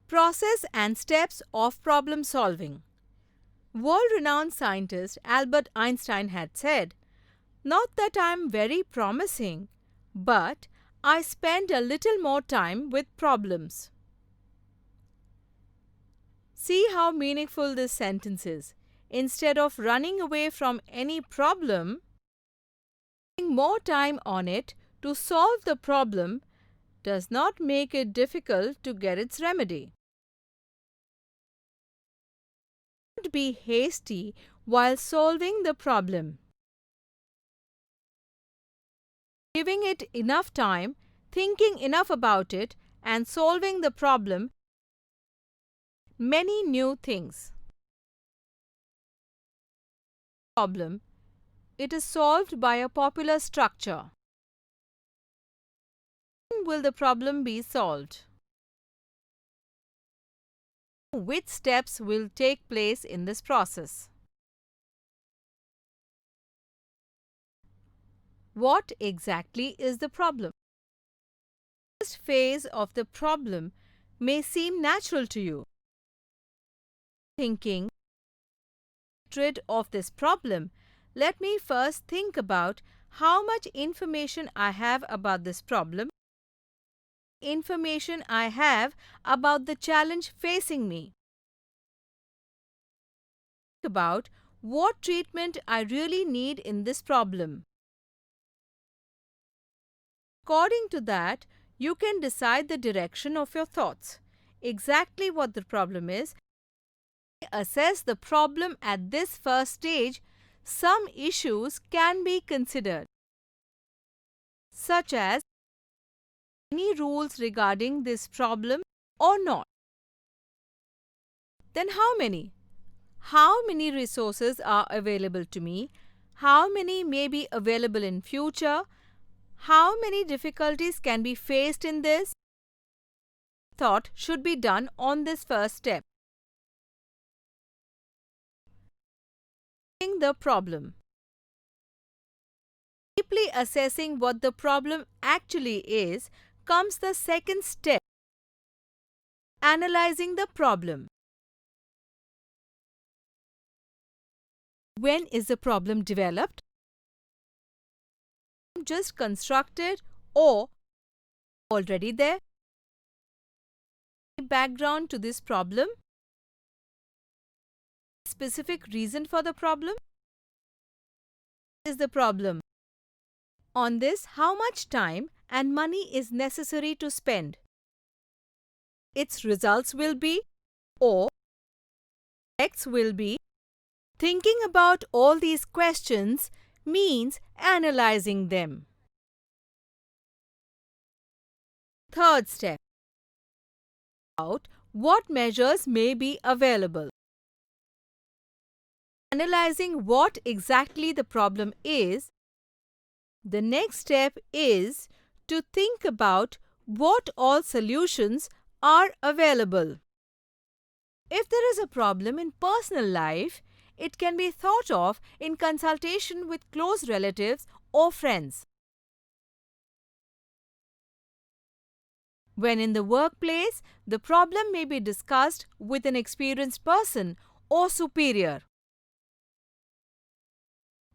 Process and steps of problem solving. World-renowned scientist Albert Einstein had said, "Not that I am very promising, but I spend a little more time with problems." See how meaningful this sentence is. Instead of running away from any problem, spending more time on it to solve the problem does not make it difficult to get its remedy. Don't be hasty while solving the problem. Giving it enough time, thinking enough about it, and solving the problem many new things. Problem. It is solved by a popular structure. When will the problem be solved? Which steps will take place in this process? What exactly is the problem? The first phase of the problem may seem natural to you. Thinking, get rid of this problem, let me first think about how much information I have about this problem, information I have about the challenge facing me. Think about what treatment I really need in this problem. According to that, you can decide the direction of your thoughts, exactly what the problem is. Assess the problem at this first stage. Some issues can be considered, such as any rules regarding this problem or not. Then how many? How many resources are available to me? How many may be available in future? How many difficulties can be faced in this? Thought should be done on this first step. The problem. Deeply assessing what the problem actually is comes the second step, analyzing the problem. When is the problem developed? Just constructed or already there? Background to this problem? Specific reason for the problem? Is the problem? On this, how much time and money is necessary to spend? Its results will be, or effects will be. Thinking about all these questions means analyzing them. Third step. Out what measures may be available. Analyzing what exactly the problem is, the next step is to think about what all solutions are available. If there is a problem in personal life, it can be thought of in consultation with close relatives or friends. When in the workplace, the problem may be discussed with an experienced person or superior.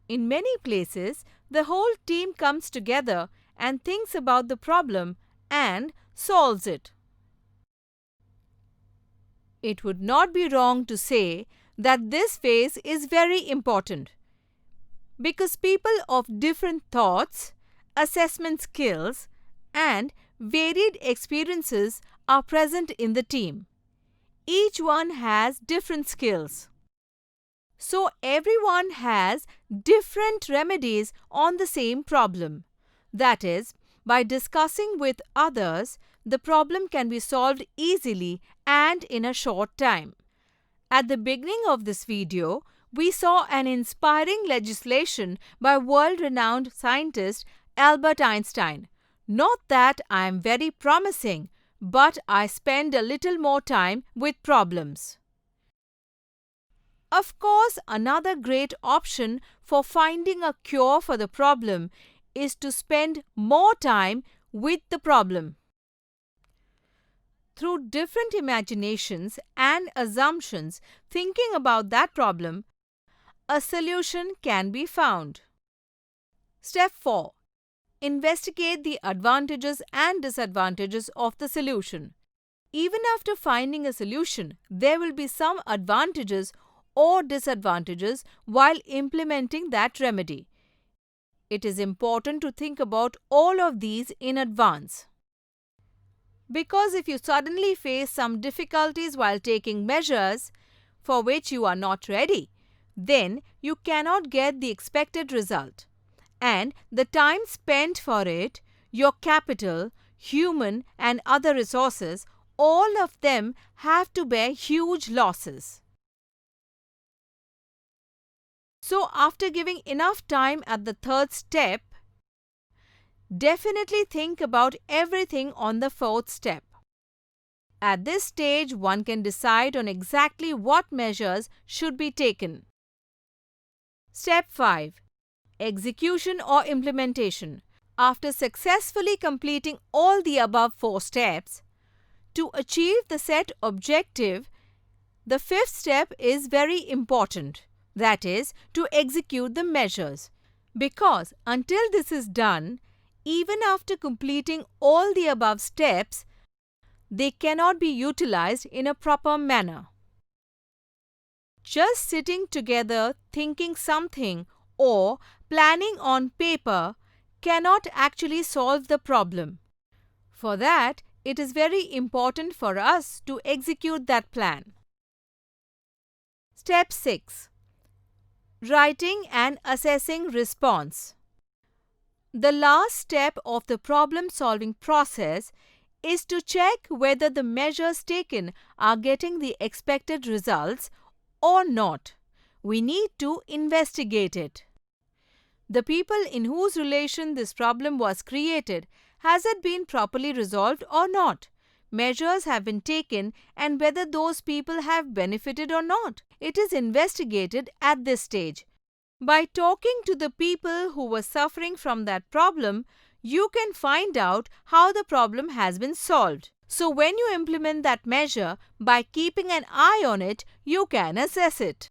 In many places, the whole team comes together and thinks about the problem and solves it. It would not be wrong to say that this phase is very important because people of different thoughts, assessment skills, and varied experiences are present in the team. Each one has different skills. So everyone has different remedies on the same problem. That is, by discussing with others, the problem can be solved easily and in a short time. At the beginning of this video, we saw an inspiring legislation by world-renowned scientist Albert Einstein. Not that I am very promising, but I spend a little more time with problems. Of course, another great option for finding a cure for the problem is to spend more time with the problem. through different imaginations and assumptions, thinking about that problem, a solution can be found. Step 4. Investigate the advantages and disadvantages of the solution. Even after finding a solution, there will be some advantages or disadvantages while implementing that remedy. It is important to think about all of these in advance. Because if you suddenly face some difficulties while taking measures for which you are not ready, then you cannot get the expected result. And the time spent for it, your capital, human and other resources, all of them have to bear huge losses. So after giving enough time at the third step, definitely think about everything on the fourth step. At this stage, one can decide on exactly what measures should be taken. Step 5. Execution or implementation. After successfully completing all the above 4 steps, to achieve the set objective, the fifth step is very important. That is, to execute the measures. Because until this is done, even after completing all the above steps, they cannot be utilized in a proper manner. Just sitting together thinking something or planning on paper cannot actually solve the problem. For that, it is very important for us to execute that plan. Step 6. Writing and assessing response. The last step of the problem-solving process is to check whether the measures taken are getting the expected results or not. We need to investigate it. The people in whose relation this problem was created, has it been properly resolved or not? Measures have been taken and whether those people have benefited or not. It is investigated at this stage. By talking to the people who were suffering from that problem, you can find out how the problem has been solved. So when you implement that measure, by keeping an eye on it, you can assess it.